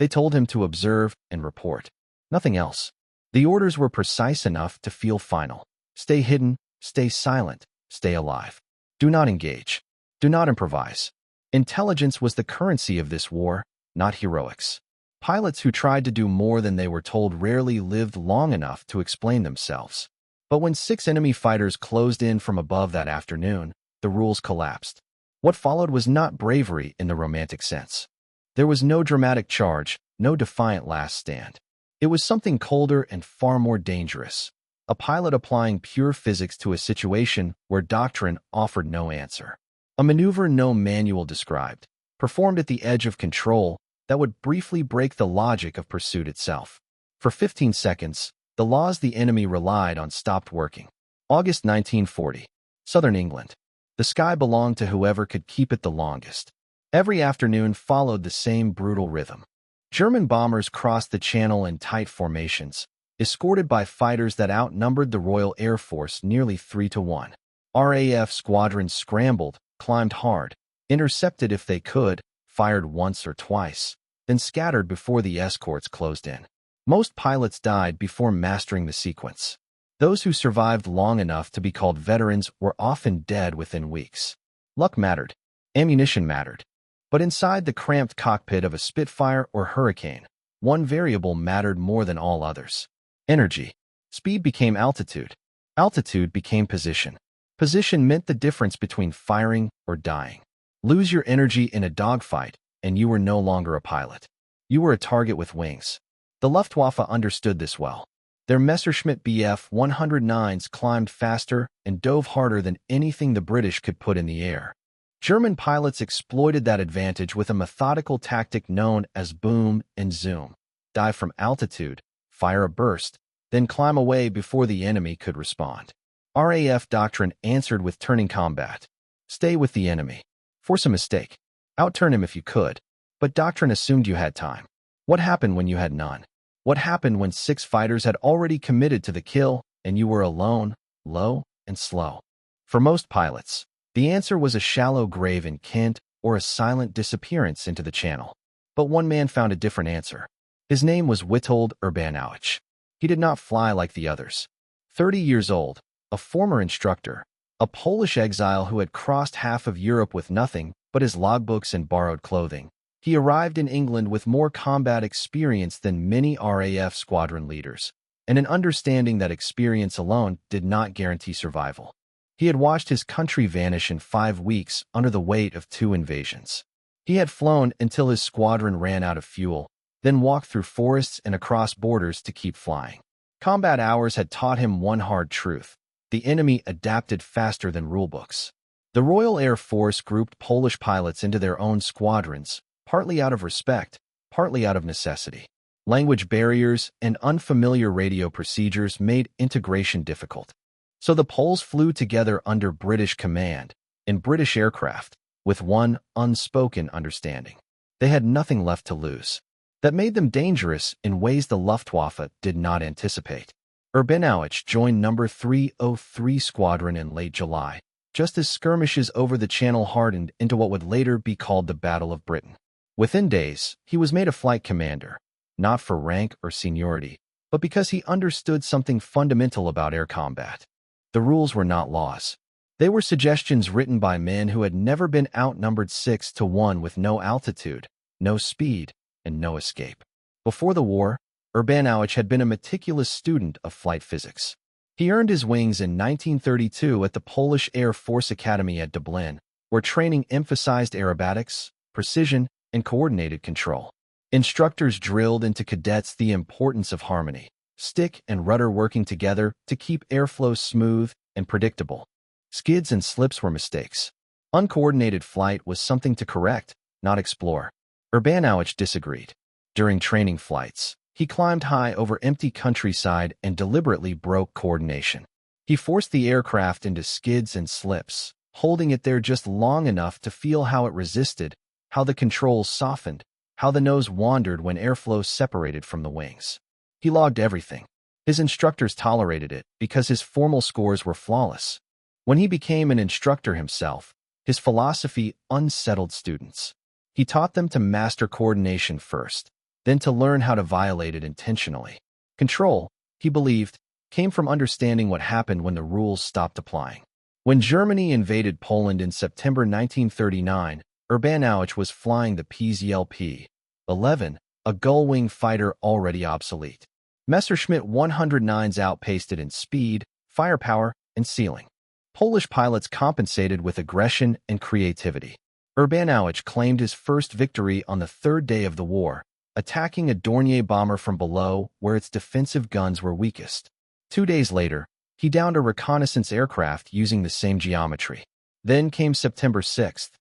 They told him to observe and report. Nothing else. The orders were precise enough to feel final. Stay hidden, stay silent, stay alive. Do not engage. Do not improvise. Intelligence was the currency of this war, not heroics. Pilots who tried to do more than they were told rarely lived long enough to explain themselves. But when 6 enemy fighters closed in from above that afternoon, the rules collapsed. What followed was not bravery in the romantic sense. There was no dramatic charge, no defiant last stand. It was something colder and far more dangerous. A pilot applying pure physics to a situation where doctrine offered no answer. A maneuver no manual described, performed at the edge of control, that would briefly break the logic of pursuit itself. For 15 seconds, the laws the enemy relied on stopped working. August 1940. Southern England. The sky belonged to whoever could keep it the longest. Every afternoon followed the same brutal rhythm. German bombers crossed the channel in tight formations, escorted by fighters that outnumbered the Royal Air Force nearly 3-1. RAF squadrons scrambled, climbed hard, intercepted if they could, fired once or twice, then scattered before the escorts closed in. Most pilots died before mastering the sequence. Those who survived long enough to be called veterans were often dead within weeks. Luck mattered. Ammunition mattered. But inside the cramped cockpit of a Spitfire or Hurricane, one variable mattered more than all others. Energy. Speed became altitude. Altitude became position. Position meant the difference between firing or dying. Lose your energy in a dogfight, and you were no longer a pilot. You were a target with wings. The Luftwaffe understood this well. Their Messerschmitt Bf 109s climbed faster and dove harder than anything the British could put in the air. German pilots exploited that advantage with a methodical tactic known as boom and zoom. Dive from altitude, fire a burst, then climb away before the enemy could respond. RAF doctrine answered with turning combat. Stay with the enemy. Force a mistake. Outturn him if you could. But doctrine assumed you had time. What happened when you had none? What happened when 6 fighters had already committed to the kill and you were alone, low, and slow? For most pilots, the answer was a shallow grave in Kent or a silent disappearance into the channel. But one man found a different answer. His name was Witold Urbanowicz. He did not fly like the others. 30 years old, a former instructor, a Polish exile who had crossed half of Europe with nothing but his logbooks and borrowed clothing, he arrived in England with more combat experience than many RAF squadron leaders, and an understanding that experience alone did not guarantee survival. He had watched his country vanish in 5 weeks under the weight of 2 invasions. He had flown until his squadron ran out of fuel, then walked through forests and across borders to keep flying. Combat hours had taught him one hard truth. The enemy adapted faster than rulebooks. The Royal Air Force grouped Polish pilots into their own squadrons, partly out of respect, partly out of necessity. Language barriers and unfamiliar radio procedures made integration difficult. So the Poles flew together under British command, in British aircraft, with one unspoken understanding. They had nothing left to lose. That made them dangerous in ways the Luftwaffe did not anticipate. Urbanowicz joined No. 303 Squadron in late July, just as skirmishes over the Channel hardened into what would later be called the Battle of Britain. Within days, he was made a flight commander, not for rank or seniority, but because he understood something fundamental about air combat. The rules were not laws. They were suggestions written by men who had never been outnumbered 6-1 with no altitude, no speed, and no escape. Before the war, Urbanowicz had been a meticulous student of flight physics. He earned his wings in 1932 at the Polish Air Force Academy at Dublin, where training emphasized aerobatics, precision, and coordinated control. Instructors drilled into cadets the importance of harmony, stick and rudder working together to keep airflow smooth and predictable. Skids and slips were mistakes. Uncoordinated flight was something to correct, not explore. Urbanowicz disagreed. During training flights, he climbed high over empty countryside and deliberately broke coordination. He forced the aircraft into skids and slips, holding it there just long enough to feel how it resisted, how the controls softened, how the nose wandered when airflow separated from the wings. He logged everything. His instructors tolerated it because his formal scores were flawless. When he became an instructor himself, his philosophy unsettled students. He taught them to master coordination first, then to learn how to violate it intentionally. Control, he believed, came from understanding what happened when the rules stopped applying. When Germany invaded Poland in September 1939, Urbanowicz was flying the PZLP-11, a gull-wing fighter already obsolete. Messerschmitt 109s outpaced it in speed, firepower, and ceiling. Polish pilots compensated with aggression and creativity. Urbanowicz claimed his first victory on the third day of the war, attacking a Dornier bomber from below where its defensive guns were weakest. 2 days later, he downed a reconnaissance aircraft using the same geometry. Then came September 6th.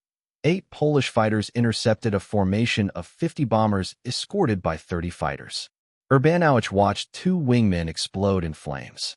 8 Polish fighters intercepted a formation of 50 bombers escorted by 30 fighters. Urbanowicz watched 2 wingmen explode in flames.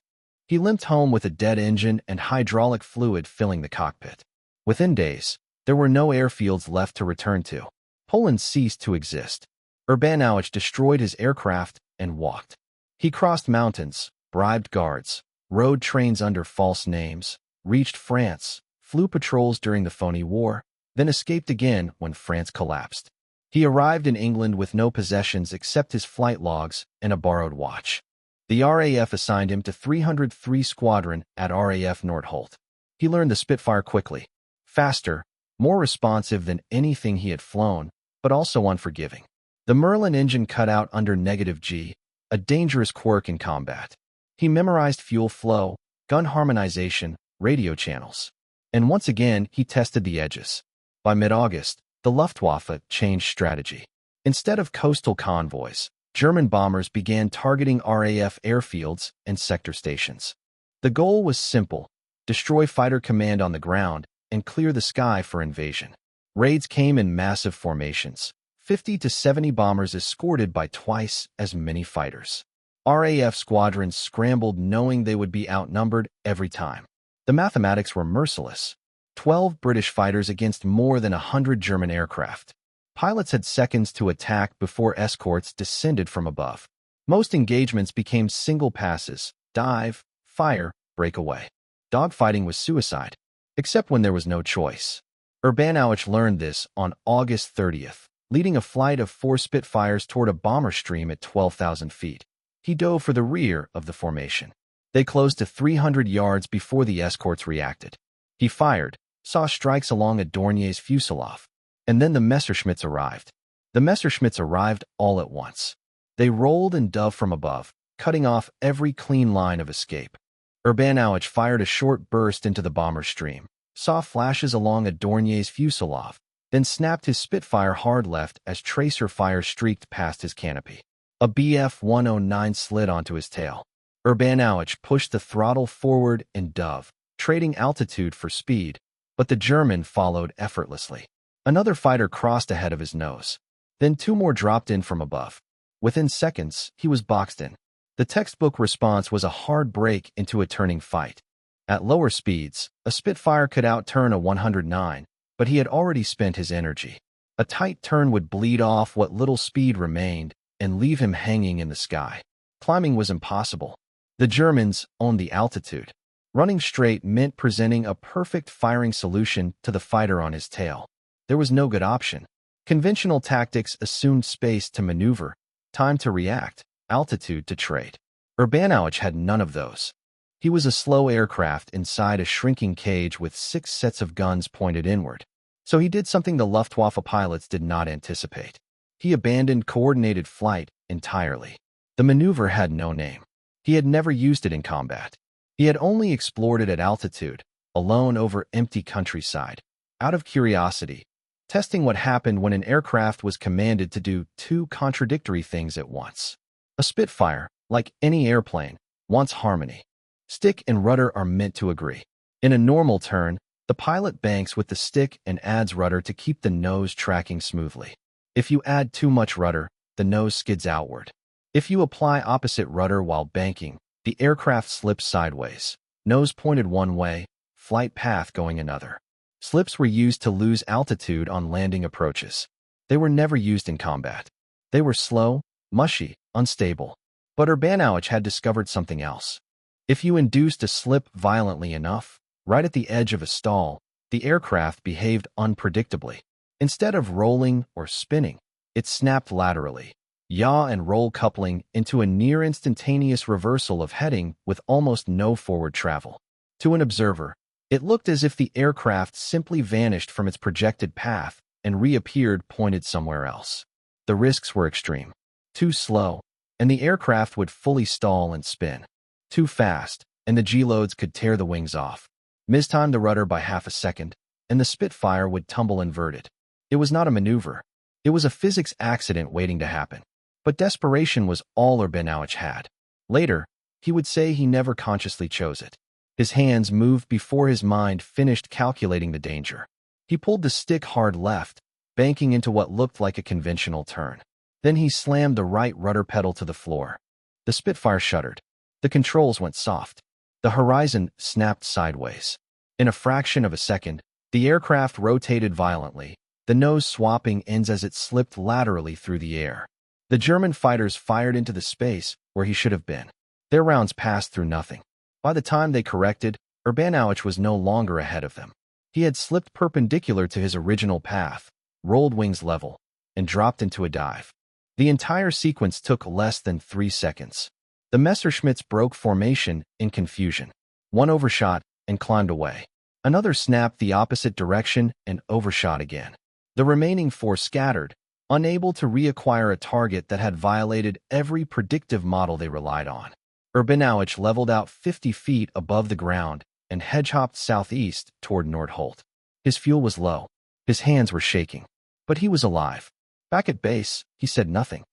He limped home with a dead engine and hydraulic fluid filling the cockpit. Within days, there were no airfields left to return to. Poland ceased to exist. Urbanowicz destroyed his aircraft and walked. He crossed mountains, bribed guards, rode trains under false names, reached France, flew patrols during the phony war, then escaped again when France collapsed. He arrived in England with no possessions except his flight logs and a borrowed watch. The RAF assigned him to 303 Squadron at RAF Nordholt. He learned the Spitfire quickly, faster, more responsive than anything he had flown, but also unforgiving. The Merlin engine cut out under -G, a dangerous quirk in combat. He memorized fuel flow, gun harmonization, radio channels. And once again, he tested the edges. By mid-August, the Luftwaffe changed strategy. Instead of coastal convoys, German bombers began targeting RAF airfields and sector stations. The goal was simple: destroy fighter command on the ground and clear the sky for invasion. Raids came in massive formations, 50 to 70 bombers escorted by twice as many fighters. RAF squadrons scrambled knowing they would be outnumbered every time. The mathematics were merciless: 12 British fighters against more than 100 German aircraft. Pilots had seconds to attack before escorts descended from above. Most engagements became single passes: dive, fire, break away. Dogfighting was suicide, except when there was no choice. Urbanowicz learned this on August 30th, leading a flight of 4 Spitfires toward a bomber stream at 12,000 feet. He dove for the rear of the formation. They closed to 300 yards before the escorts reacted. He fired, saw strikes along a Dornier's fuselage, and then the Messerschmitts arrived. The Messerschmitts arrived all at once. They rolled and dove from above, cutting off every clean line of escape. Urbanowicz fired a short burst into the bomber stream, saw flashes along a Dornier's fuselage, then snapped his Spitfire hard left as tracer fire streaked past his canopy. A Bf-109 slid onto his tail. Urbanowicz pushed the throttle forward and dove, trading altitude for speed, but the German followed effortlessly. Another fighter crossed ahead of his nose. Then 2 more dropped in from above. Within seconds, he was boxed in. The textbook response was a hard break into a turning fight. At lower speeds, a Spitfire could outturn a 109, but he had already spent his energy. A tight turn would bleed off what little speed remained and leave him hanging in the sky. Climbing was impossible. The Germans owned the altitude. Running straight meant presenting a perfect firing solution to the fighter on his tail. There was no good option. Conventional tactics assumed space to maneuver, time to react, altitude to trade. Urbanowicz had none of those. He was a slow aircraft inside a shrinking cage with 6 sets of guns pointed inward. So he did something the Luftwaffe pilots did not anticipate. He abandoned coordinated flight entirely. The maneuver had no name. He had never used it in combat. He had only explored it at altitude, alone over empty countryside, out of curiosity, testing what happened when an aircraft was commanded to do 2 contradictory things at once. A Spitfire, like any airplane, wants harmony. Stick and rudder are meant to agree. In a normal turn, the pilot banks with the stick and adds rudder to keep the nose tracking smoothly. If you add too much rudder, the nose skids outward. If you apply opposite rudder while banking, the aircraft slips sideways, nose pointed one way, flight path going another. Slips were used to lose altitude on landing approaches. They were never used in combat. They were slow, mushy, unstable. But Urbanowicz had discovered something else. If you induced a slip violently enough, right at the edge of a stall, the aircraft behaved unpredictably. Instead of rolling or spinning, it snapped laterally, yaw and roll coupling into a near-instantaneous reversal of heading with almost no forward travel. To an observer, it looked as if the aircraft simply vanished from its projected path and reappeared pointed somewhere else. The risks were extreme. Too slow, and the aircraft would fully stall and spin. Too fast, and the G-loads could tear the wings off. Mistime the rudder by half a second, and the Spitfire would tumble inverted. It was not a maneuver. It was a physics accident waiting to happen. But desperation was all Urbanowicz had. Later, he would say he never consciously chose it. His hands moved before his mind finished calculating the danger. He pulled the stick hard left, banking into what looked like a conventional turn. Then he slammed the right rudder pedal to the floor. The Spitfire shuddered. The controls went soft. The horizon snapped sideways. In a fraction of a second, the aircraft rotated violently, the nose swapping ends as it slipped laterally through the air. The German fighters fired into the space where he should have been. Their rounds passed through nothing. By the time they corrected, Urbanowicz was no longer ahead of them. He had slipped perpendicular to his original path, rolled wings level, and dropped into a dive. The entire sequence took less than 3 seconds. The Messerschmitts broke formation in confusion. One overshot and climbed away. Another snapped the opposite direction and overshot again. The remaining 4 scattered, unable to reacquire a target that had violated every predictive model they relied on. Urbanowicz leveled out 50 feet above the ground and hedgehopped southeast toward Nordholt. His fuel was low. His hands were shaking. But he was alive. Back at base, he said nothing.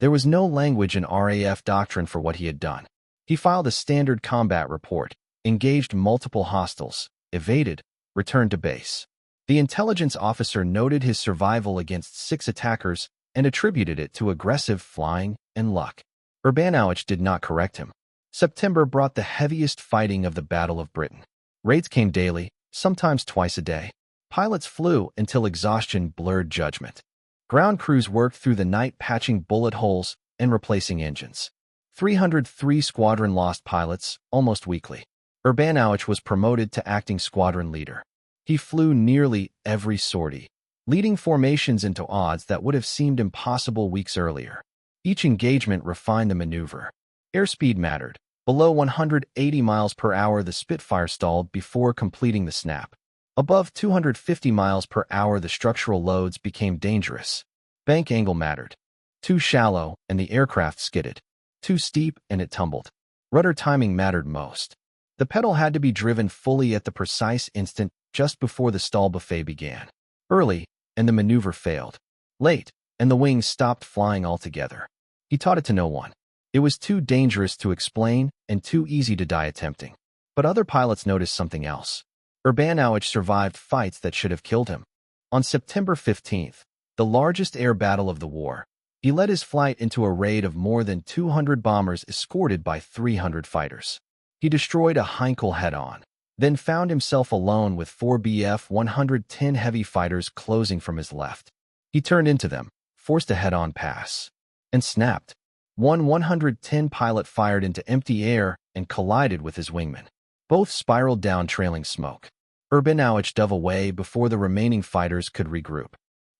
There was no language in RAF doctrine for what he had done. He filed a standard combat report, engaged multiple hostiles, evaded, returned to base. The intelligence officer noted his survival against 6 attackers and attributed it to aggressive flying and luck. Urbanowicz did not correct him. September brought the heaviest fighting of the Battle of Britain. Raids came daily, sometimes twice a day. Pilots flew until exhaustion blurred judgment. Ground crews worked through the night patching bullet holes and replacing engines. 303 squadron lost pilots, almost weekly. Urbanowicz was promoted to acting squadron leader. He flew nearly every sortie, leading formations into odds that would have seemed impossible weeks earlier. Each engagement refined the maneuver. Airspeed mattered. Below 180 miles per hour, the Spitfire stalled before completing the snap. Above 250 miles per hour, the structural loads became dangerous. Bank angle mattered. Too shallow, and the aircraft skidded. Too steep, and it tumbled. Rudder timing mattered most. The pedal had to be driven fully at the precise instant just before the stall buffet began. Early, and the maneuver failed. Late, and the wings stopped flying altogether. He taught it to no one. It was too dangerous to explain and too easy to die attempting. But other pilots noticed something else. Urbanowicz survived fights that should have killed him. On September 15th, the largest air battle of the war, he led his flight into a raid of more than 200 bombers escorted by 300 fighters. He destroyed a Heinkel head-on, then found himself alone with 4 Bf-110 heavy fighters closing from his left. He turned into them, forced a head-on pass, and snapped. One 110 pilot fired into empty air and collided with his wingman. Both spiraled down trailing smoke. Urbanowicz dove away before the remaining fighters could regroup.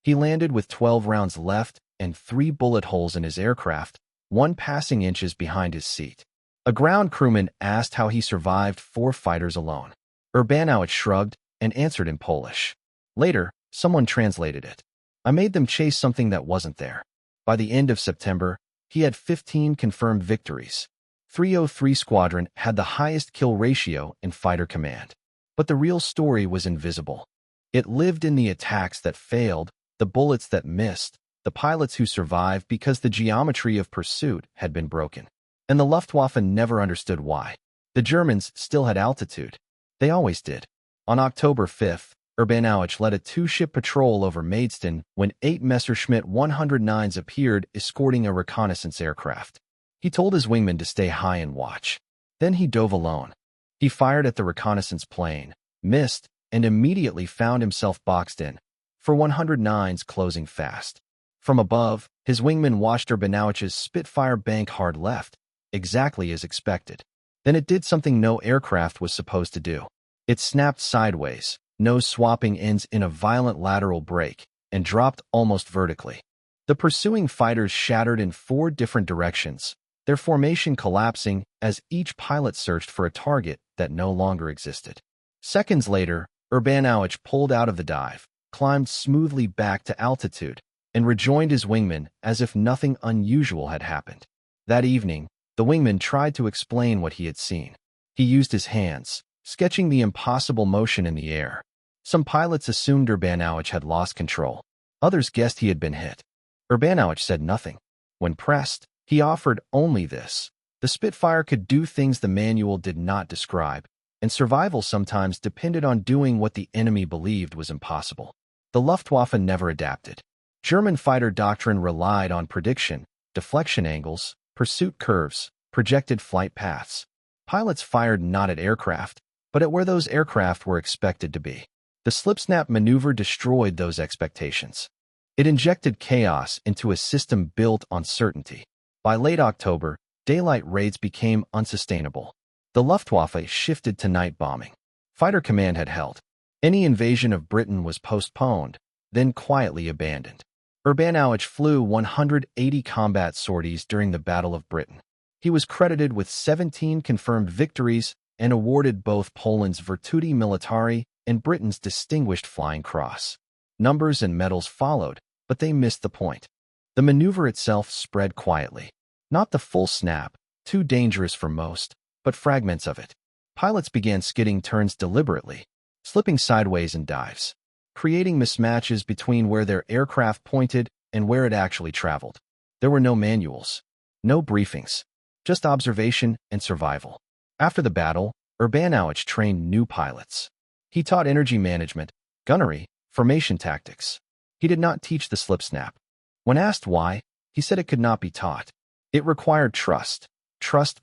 He landed with 12 rounds left and 3 bullet holes in his aircraft, 1 passing inches behind his seat. A ground crewman asked how he survived 4 fighters alone. Urbanowicz shrugged and answered in Polish. Later, someone translated it. I made them chase something that wasn't there. By the end of September, he had 15 confirmed victories. 303 Squadron had the highest kill ratio in fighter command. But the real story was invisible. It lived in the attacks that failed, the bullets that missed, the pilots who survived because the geometry of pursuit had been broken. And the Luftwaffe never understood why. The Germans still had altitude. They always did. On October 5th, Urbanowicz led a 2-ship patrol over Maidstone when 8 Messerschmitt 109s appeared escorting a reconnaissance aircraft. He told his wingman to stay high and watch. Then he dove alone. He fired at the reconnaissance plane, missed, and immediately found himself boxed in, for 109s closing fast. From above, his wingman watched Urbanowicz's Spitfire bank hard left, exactly as expected. Then it did something no aircraft was supposed to do. It snapped sideways, nose swapping ends in a violent lateral break, and dropped almost vertically. The pursuing fighters shattered in 4 different directions, their formation collapsing as each pilot searched for a target that no longer existed. Seconds later, Urbanowicz pulled out of the dive, climbed smoothly back to altitude, and rejoined his wingman as if nothing unusual had happened. That evening, the wingman tried to explain what he had seen. He used his hands, sketching the impossible motion in the air. Some pilots assumed Urbanowicz had lost control. Others guessed he had been hit. Urbanowicz said nothing. When pressed, he offered only this. The Spitfire could do things the manual did not describe, and survival sometimes depended on doing what the enemy believed was impossible. The Luftwaffe never adapted. German fighter doctrine relied on prediction, deflection angles, pursuit curves, projected flight paths. Pilots fired not at aircraft, but at where those aircraft were expected to be. The slip-snap maneuver destroyed those expectations. It injected chaos into a system built on certainty. By late October, daylight raids became unsustainable. The Luftwaffe shifted to night bombing. Fighter command had held. Any invasion of Britain was postponed, then quietly abandoned. Urbanowicz flew 180 combat sorties during the Battle of Britain. He was credited with 17 confirmed victories and awarded both Poland's Virtuti Militari and Britain's Distinguished Flying Cross. Numbers and medals followed, but they missed the point. The maneuver itself spread quietly. Not the full snap, too dangerous for most, but fragments of it. Pilots began skidding turns deliberately, slipping sideways in dives, creating mismatches between where their aircraft pointed and where it actually traveled. There were no manuals, no briefings, just observation and survival. After the battle, Urbanowicz trained new pilots. He taught energy management, gunnery, formation tactics. He did not teach the slip snap. When asked why, he said it could not be taught. It required trust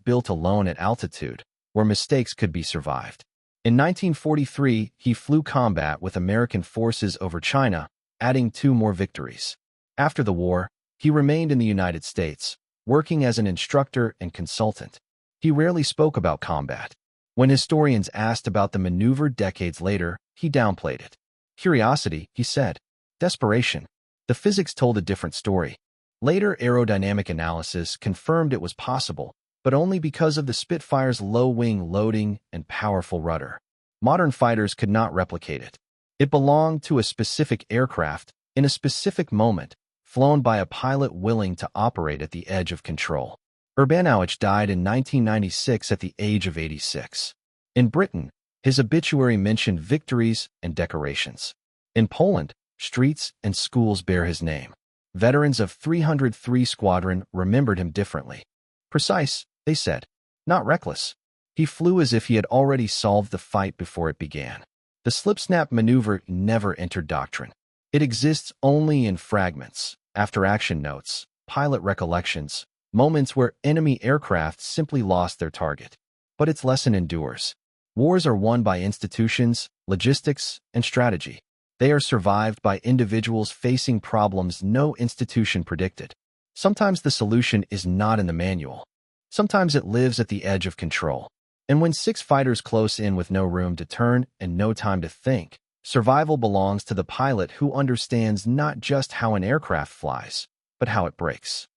built alone at altitude, where mistakes could be survived. In 1943, he flew combat with American forces over China, adding 2 more victories. After the war, he remained in the United States, working as an instructor and consultant. He rarely spoke about combat. When historians asked about the maneuver decades later, he downplayed it. Curiosity, he said. Desperation. The physics told a different story. Later aerodynamic analysis confirmed it was possible, but only because of the Spitfire's low wing loading and powerful rudder. Modern fighters could not replicate it. It belonged to a specific aircraft, in a specific moment, flown by a pilot willing to operate at the edge of control. Urbanowicz died in 1996 at the age of 86. In Britain, his obituary mentioned victories and decorations. In Poland, streets and schools bear his name. Veterans of 303 Squadron remembered him differently. Precise, they said, not reckless. He flew as if he had already solved the fight before it began. The slip-snap maneuver never entered doctrine. It exists only in fragments, after-action notes, pilot recollections, moments where enemy aircraft simply lost their target. But its lesson endures. Wars are won by institutions, logistics, and strategy. They are survived by individuals facing problems no institution predicted. Sometimes the solution is not in the manual. Sometimes it lives at the edge of control. And when 6 fighters close in with no room to turn and no time to think, survival belongs to the pilot who understands not just how an aircraft flies, but how it breaks.